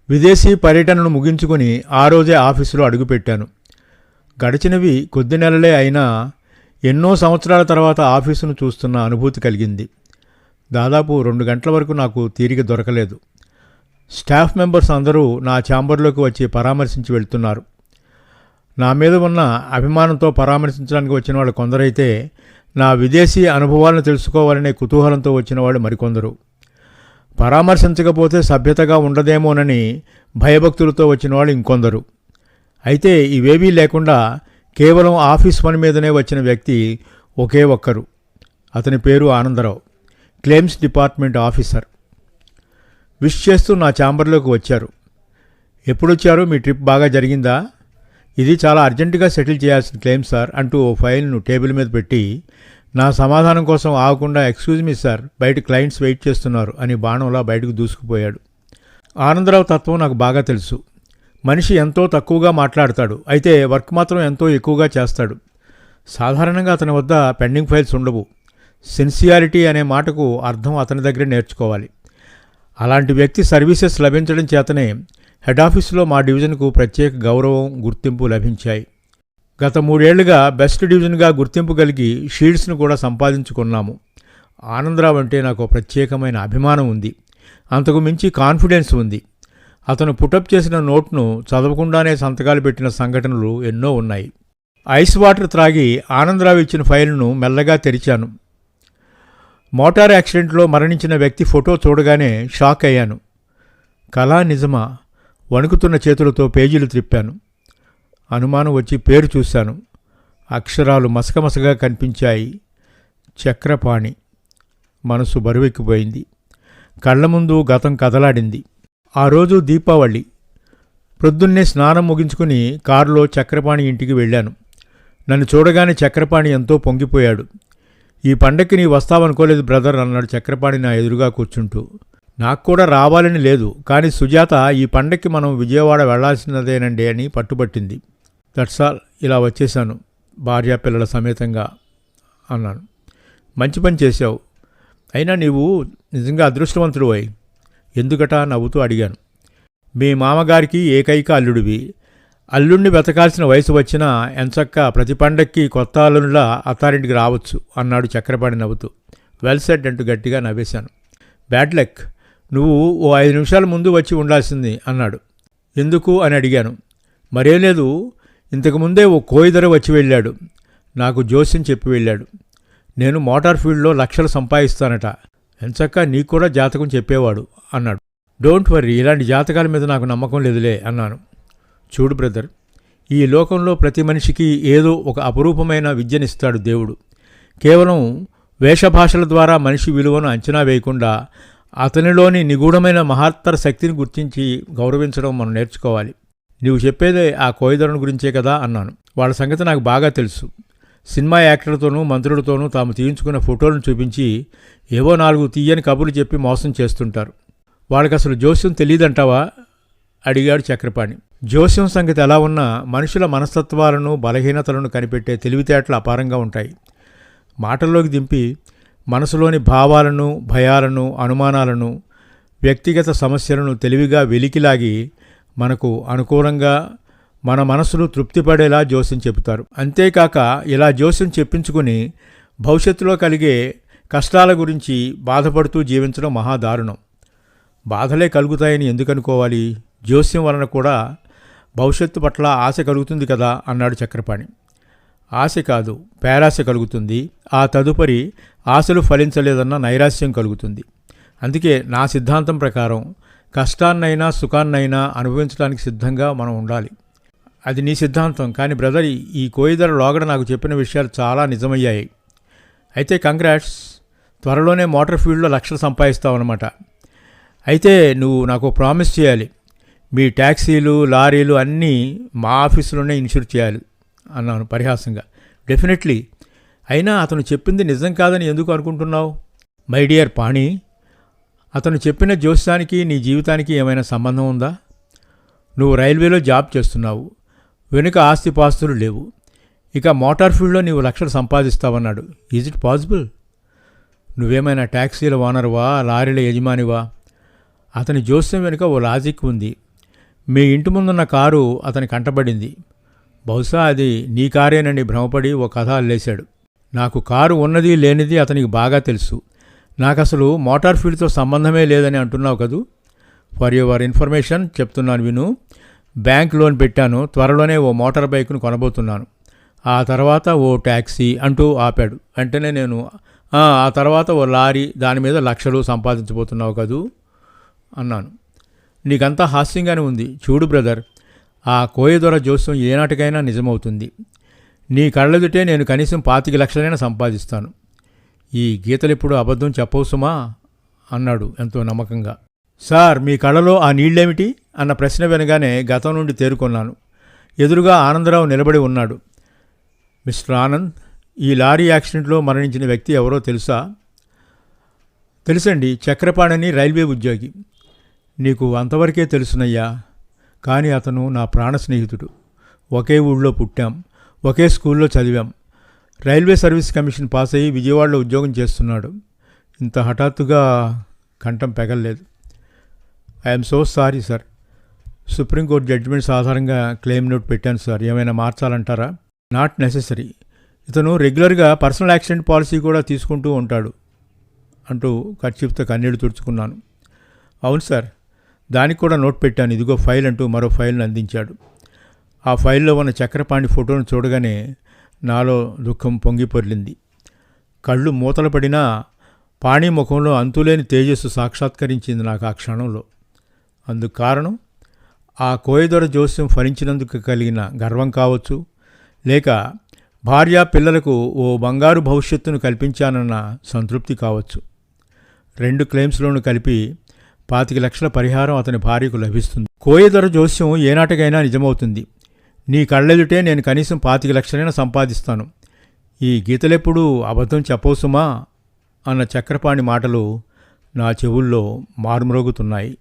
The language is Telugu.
విదేశీ పర్యటనను ముగించుకుని ఆ రోజే ఆఫీసులో అడుగుపెట్టాను. గడిచినవి కొద్ది నెలలే అయినా ఎన్నో సంవత్సరాల తర్వాత ఆఫీసును చూస్తున్న అనుభూతి కలిగింది. దాదాపు 2 గంటల వరకు నాకు తీరిక దొరకలేదు. స్టాఫ్ మెంబర్స్ అందరూ నా ఛాంబర్లోకి వచ్చి పరామర్శించి వెళ్తున్నారు. నా మీద ఉన్న అభిమానంతో పరామర్శించడానికి వచ్చిన వాళ్ళు కొందరైతే నా విదేశీ అనుభవాలను తెలుసుకోవాలనే కుతూహలంతో వచ్చిన వాళ్ళు మరికొందరు. పరామర్శించకపోతే సభ్యతగా ఉండదేమోనని భయభక్తులతో వచ్చిన వాళ్ళు ఇంకొందరు. అయితే ఇవేవీ లేకుండా కేవలం ఆఫీస్ పని మీదనే వచ్చిన వ్యక్తి ఒకే ఒక్కరు. అతని పేరు Anandarao, claims department officer. Wish చేస్తూ నా ఛాంబర్లోకి వచ్చారు. ఎప్పుడొచ్చారు? మీ ట్రిప్ బాగా జరిగిందా? ఇది చాలా అర్జెంటుగా సెటిల్ చేయాల్సిన క్లెయిమ్ సార్ అంటూ ఓ ఫైల్ను టేబుల్ మీద పెట్టి నా సమాధానం కోసం ఆగకుండా ఎక్స్క్యూజ్ మీ సార్, బయట క్లయింట్స్ వెయిట్ చేస్తున్నారు అని బాణంలా బయటకు దూసుకుపోయాడు. ఆనందరావు తత్వం నాకు బాగా తెలుసు. మనిషి ఎంతో తక్కువగా మాట్లాడతాడు, అయితే వర్క్ మాత్రం ఎంతో ఎక్కువగా చేస్తాడు. సాధారణంగా అతని వద్ద పెండింగ్ ఫైల్స్ ఉండవు. సిన్సియారిటీ అనే మాటకు అర్థం అతని దగ్గరే నేర్చుకోవాలి. అలాంటి వ్యక్తి సర్వీసెస్ లభించడం చేతనే హెడ్ ఆఫీసులో మా డివిజన్కు ప్రత్యేక గౌరవం, గుర్తింపు లభించాయి. గత 3 ఏళ్లుగా బెస్ట్ డివిజన్గా గుర్తింపు కలిగి షీల్డ్స్ను కూడా సంపాదించుకున్నాము. ఆనందరావు అంటే నాకు ప్రత్యేకమైన అభిమానం ఉంది. అంతకు మించి కాన్ఫిడెన్స్ ఉంది. అతను పుటప్ చేసిన నోట్ను చదవకుండానే సంతకాలు పెట్టిన సంఘటనలు ఎన్నో ఉన్నాయి. ఐస్ వాటర్ త్రాగి ఆనందరావు ఇచ్చిన ఫైల్ను మెల్లగా తెరిచాను. మోటార్ యాక్సిడెంట్లో మరణించిన వ్యక్తి ఫోటో చూడగానే షాక్ అయ్యాను. కళా నిజమా? వణుకుతున్న చేతులతో పేజీలు త్రిప్పాను. అనుమానం వచ్చి పేరు చూశాను. అక్షరాలు మసకమసగా కనిపించాయి. చక్రపాణి. మనసు బరువెక్కిపోయింది. కళ్ల ముందు గతం కదలాడింది. ఆ రోజు దీపావళి. ప్రొద్దున్నే స్నానం ముగించుకుని కారులో చక్రపాణి ఇంటికి వెళ్ళాను. నన్ను చూడగానే చక్రపాణి ఎంతో పొంగిపోయాడు. ఈ పండక్కి నీ వస్తావనుకోలేదు బ్రదర్ అన్నాడు చక్రపాణి నా ఎదురుగా కూర్చుంటూ. నాకు కూడా రావాలని లేదు, కానీ సుజాత ఈ పండక్కి మనం విజయవాడ వెళ్లాల్సినదేనండి అని పట్టుబట్టింది. దట్స్ ఆల్, ఇలా వచ్చేశాను భార్యాపిల్లల సమేతంగా అన్నాను. మంచి పని చేశావు. అయినా నీవు నిజంగా అదృష్టవంతుడు అయి. ఎందుకట నవ్వుతూ అడిగాను. మీ మామగారికి ఏకైక అల్లుడివి. అల్లుడిని వెతకాల్సిన వయసు వచ్చినా ఎంచక్కా ప్రతి పండక్కి కొత్త అల్లుడిలా అత్తారింటికి రావచ్చు అన్నాడు చక్రపాణి నవ్వుతూ. వెల్ సెడ్ అంటూ గట్టిగా నవ్వేశాను. బ్యాడ్ లక్, నువ్వు ఓ 5 నిమిషాల ముందు వచ్చి ఉండాల్సింది అన్నాడు. ఎందుకు అని అడిగాను. మరేం లేదు, ఇంతకుముందే ఓ కోయిదర వచ్చి వెళ్ళాడు. నాకు జోస్యం చెప్పి వెళ్ళాడు. నేను మోటార్ ఫీల్డ్లో లక్షలు సంపాదిస్తానట. ఎంచక్కా నీకు కూడా జాతకం చెప్పేవాడు అన్నాడు. డోంట్ వర్రీ, ఇలాంటి జాతకాల మీద నాకు నమ్మకం లేదులే అన్నాను. చూడు బ్రదర్, ఈ లోకంలో ప్రతి మనిషికి ఏదో ఒక అపురూపమైన విద్యనిస్తాడు దేవుడు. కేవలం వేషభాషల ద్వారా మనిషి విలువను అంచనా వేయకుండా అతనిలోని నిగూఢమైన మహత్తర శక్తిని గుర్తించి గౌరవించడం మనం నేర్చుకోవాలి. నీవు చెప్పేదే ఆ కోయిదరుని గురించే కదా అన్నాను. వాళ్ళ సంగతి నాకు బాగా తెలుసు. సినిమా యాక్టర్లతోనూ మంత్రులతోనూ తాము తీయించుకున్న ఫోటోలను చూపించి ఏవో 4 తీయని కబుర్లు చెప్పి మోసం చేస్తుంటారు. వాళ్ళకి అసలు జోస్యం తెలియదంటావా అడిగాడు చక్రపాణి. జోస్యం సంగతి ఎలా ఉన్నా మనుషుల మనస్తత్వాలను, బలహీనతలను కనిపెట్టే తెలివితేటలు అపారంగా ఉంటాయి. మాటల్లోకి దింపి మనసులోని భావాలను, భయాలను, అనుమానాలను, వ్యక్తిగత సమస్యలను తెలివిగా వెలికిలాగి మనకు అనుకూలంగా మన మనసును తృప్తిపడేలా జోస్యం చెబుతారు. అంతేకాక ఇలా జోస్యం చెప్పించుకుని భవిష్యత్తులో కలిగే కష్టాల గురించి బాధపడుతూ జీవించడం మహాదారుణం. బాధలే కలుగుతాయని ఎందుకు అనుకోవాలి? జోస్యం వలన కూడా భవిష్యత్తు పట్ల ఆశ కలుగుతుంది కదా అన్నాడు చక్రపాణి. ఆశ కాదు, పేరాశ కలుగుతుంది. ఆ తదుపరి ఆశలు ఫలించలేదన్న నైరాశ్యం కలుగుతుంది. అందుకే నా సిద్ధాంతం ప్రకారం కష్టాన్నైనా సుఖాన్నైనా అనుభవించడానికి సిద్ధంగా మనం ఉండాలి. అది నీ సిద్ధాంతం, కానీ బ్రదర్, ఈ కోయిదర లోగడ నాకు చెప్పిన విషయాలు చాలా నిజమయ్యాయి. అయితే కంగ్రాట్స్, త్వరలోనే మోటార్ ఫీల్డ్లో లక్షలు సంపాదిస్తావన్నమాట. అయితే నువ్వు నాకు ప్రామిస్ చేయాలి. మీ ట్యాక్సీలు, లారీలు అన్నీ మా ఆఫీసులోనే ఇన్షూర్ చేయాలి అన్నాను పరిహాసంగా. డెఫినెట్లీ. అయినా అతను చెప్పింది నిజం కాదని ఎందుకు అనుకుంటున్నావు? మై డియర్ పాణి, అతను చెప్పిన జోస్యానికి నీ జీవితానికి ఏమైనా సంబంధం ఉందా? నువ్వు రైల్వేలో జాబ్ చేస్తున్నావు, వెనుక ఆస్తిపాస్తులు లేవు, ఇక మోటార్ ఫీల్డ్లో నీవు లక్షలు సంపాదిస్తావన్నాడు. Is it possible? నువ్వేమైనా ట్యాక్సీల ఓనర్వా, లారీల యజమానివా? అతని జోస్యం వెనుక ఓ లాజిక్ ఉంది. మీ ఇంటి ముందున్న కారు అతని కంటబడింది. బహుశా అది నీ కారేనని భ్రమపడి ఓ కథ అల్లేశాడు. నాకు కారు ఉన్నది లేనిది అతనికి బాగా తెలుసు. నాకసలు మోటార్ ఫీల్డ్తో సంబంధమే లేదని అంటున్నావు కదూ. ఫర్ యువర్ ఇన్ఫర్మేషన్ చెప్తున్నాను విను. బ్యాంక్ లోన్ పెట్టాను. త్వరలోనే ఓ మోటార్ బైక్ను కొనబోతున్నాను. ఆ తర్వాత ఓ ట్యాక్సీ అంటూ ఆపాడు. వెంటనే నేను ఆ తర్వాత ఓ లారీ, దాని మీద లక్షలు సంపాదించబోతున్నావు కదూ అన్నాను. నీకంతా హాస్యంగానే ఉంది. చూడు బ్రదర్, ఆ కోయదొర జోస్యం ఏనాటికైనా నిజమవుతుంది. నీ కళ్ళెదుటే నేను కనీసం 25 లక్షలైనా సంపాదిస్తాను. ఈ గీతలెప్పుడు అబద్ధం చెప్పవు సుమా అన్నాడు ఎంతో నమ్మకంగా. సార్, మీ కళ్ళలో ఆ నీళ్లేమిటి అన్న ప్రశ్న వినగానే గతం నుండి తేరుకొన్నాను. ఎదురుగా ఆనందరావు నిలబడి ఉన్నాడు. మిస్టర్ ఆనంద్, ఈ లారీ యాక్సిడెంట్లో మరణించిన వ్యక్తి ఎవరో తెలుసా? తెలుసండి, చక్రపాణి రైల్వే ఉద్యోగి. నీకు అంతవరకే తెలుసునయ్యా. కానీ అతను నా ప్రాణ స్నేహితుడు. ఒకే ఊళ్ళో పుట్టాం, ఒకే స్కూల్లో చదివాం. రైల్వే సర్వీస్ కమిషన్ పాస్ అయ్యి విజయవాడలో ఉద్యోగం చేస్తున్నాడు. ఇంత హఠాత్తుగా కంఠం పెగల్లేదు. I'm so sorry sir. Supreme court judgements ఆధారంగా క్లెయిమ్ నోట్ పెట్టాను సార్. ఏమైనా మార్చాలంటారా? Not necessary. ఇతను రెగ్యులర్గా పర్సనల్ యాక్సిడెంట్ పాలసీ కూడా తీసుకుంటూ ఉంటాడు అంటూ కర్చీఫ్తో కన్నీళ్లు తుడుచుకున్నాను. అవును సార్, దానికి కూడా నోట్ పెట్టాను. ఇదిగో ఫైల్ అంటూ మరో ఫైల్ను అందించాడు. ఆ ఫైల్లో ఉన్న చక్రపాణి ఫోటోను చూడగానే నాలో దుఃఖం పొంగిపొర్లింది. కళ్ళు మూతలు పడినా పాణి ముఖంలో అంతులేని తేజస్సు సాక్షాత్కరించింది నాకు ఆ క్షణంలో. అందుకు కారణం ఆ కోయదొర జోస్యం ఫలించినందుకు కలిగిన గర్వం కావచ్చు, లేక భార్య పిల్లలకు ఓ బంగారు భవిష్యత్తును కల్పించానన్న సంతృప్తి కావచ్చు. 2 క్లెయిమ్స్లోనూ కలిపి 25 లక్షల పరిహారం అతని భార్యకు లభిస్తుంది. కోయదొర జోస్యం ఏనాటికైనా నిజమవుతుంది. నీ కళ్ళెదుటే నేను కనీసం 25 లక్షలైనా సంపాదిస్తాను. ఈ గీతలెప్పుడు అబద్ధం చెప్పవు సుమా అన్న చక్రపాణి మాటలు నా చెవుల్లో మారుమ్రోగుతున్నాయి.